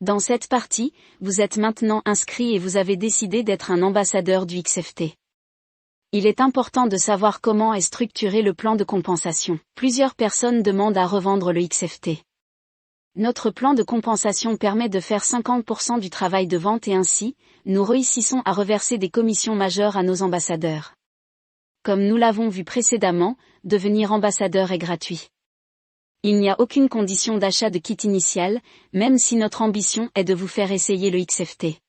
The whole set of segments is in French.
Dans cette partie, vous êtes maintenant inscrit et vous avez décidé d'être un ambassadeur du XFT. Il est important de savoir comment est structuré le plan de compensation. Plusieurs personnes demandent à revendre le XFT. Notre plan de compensation permet de faire 50% du travail de vente et ainsi, nous réussissons à reverser des commissions majeures à nos ambassadeurs. Comme nous l'avons vu précédemment, devenir ambassadeur est gratuit. Il n'y a aucune condition d'achat de kit initial, même si notre ambition est de vous faire essayer le XFT.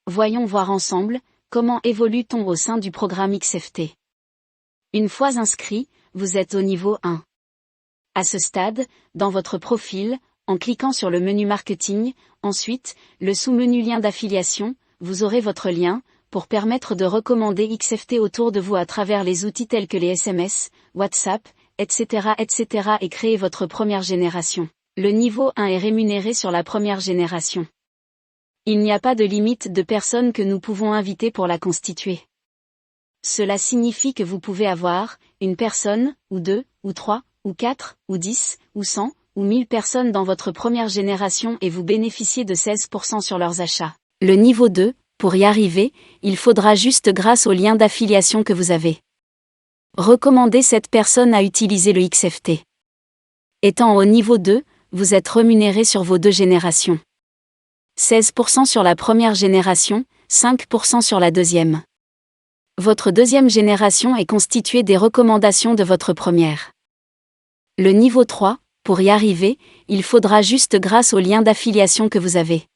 Voyons voir ensemble, comment évolue-t-on au sein du programme XFT. Une fois inscrit, vous êtes au niveau 1. À ce stade, dans votre profil, en cliquant sur le menu marketing, ensuite, le sous-menu lien d'affiliation, vous aurez votre lien, pour permettre de recommander XFT autour de vous à travers les outils tels que les SMS, WhatsApp, etc. et créer votre première génération. Le niveau 1 est rémunéré sur la première génération. Il n'y a pas de limite de personnes que nous pouvons inviter pour la constituer. Cela signifie que vous pouvez avoir, une personne, ou 2, ou 3, ou 4, ou 10, ou 100, ou 1000 personnes dans votre première génération et vous bénéficiez de 16% sur leurs achats. Le niveau 2, pour y arriver, il faudra juste grâce au lien d'affiliation que vous avez. Recommandez cette personne à utiliser le XFT. Étant au niveau 2, vous êtes rémunéré sur vos deux générations. 16% sur la première génération, 5% sur la deuxième. Votre deuxième génération est constituée des recommandations de votre première. Le niveau 3, pour y arriver, il faudra juste grâce au lien d'affiliation que vous avez.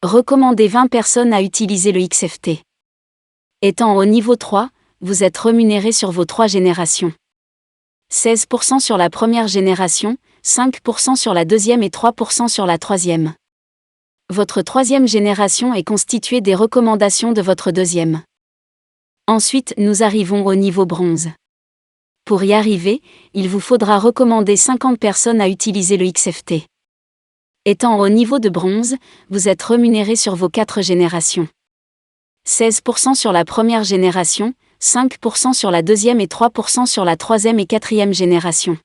Recommandez 20 personnes à utiliser le XFT. Étant au niveau 3, vous êtes rémunéré sur vos 3 générations. 16% sur la première génération, 5% sur la deuxième et 3% sur la troisième. Votre troisième génération est constituée des recommandations de votre deuxième. Ensuite, nous arrivons au niveau bronze. Pour y arriver, il vous faudra recommander 50 personnes à utiliser le XFT. Étant au niveau de bronze, vous êtes rémunéré sur vos 4 générations. 16% sur la première génération, 5% sur la deuxième et 3% sur la troisième et quatrième génération.